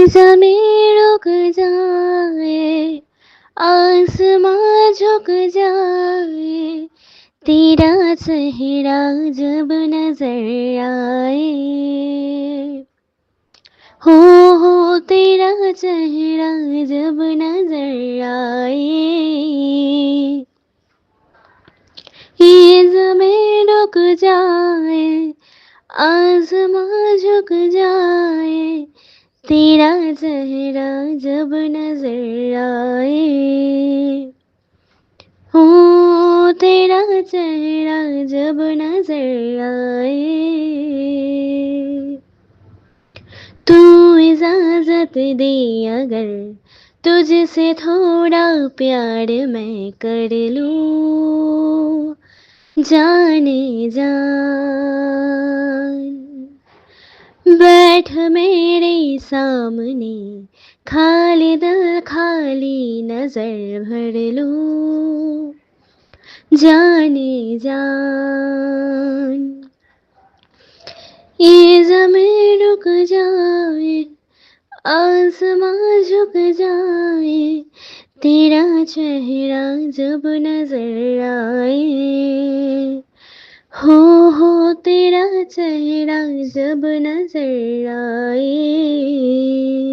ज़मीं रुक जाए, आसमां झुक जाए, तेरा चेहरा जब नजर आए। हो तेरा चेहरा जब नजर आए, ये ज़मीं रुक जाए, आसमां झुक जाए, तेरा चेहरा जब नजर आए। हो तेरा चेहरा जब नजर आए। तू इजाजत दे अगर तुझसे थोड़ा प्यार मैं कर लूं, जाने जान बैठ मेरे सामने, खाली दिल खाली नजर भर लूं, जाने जान। ये ज़मीं रुक जाए, आसमां झुक जाए, तेरा चेहरा जब नजर आए। हो तेरा चेहरा जब नजर आए।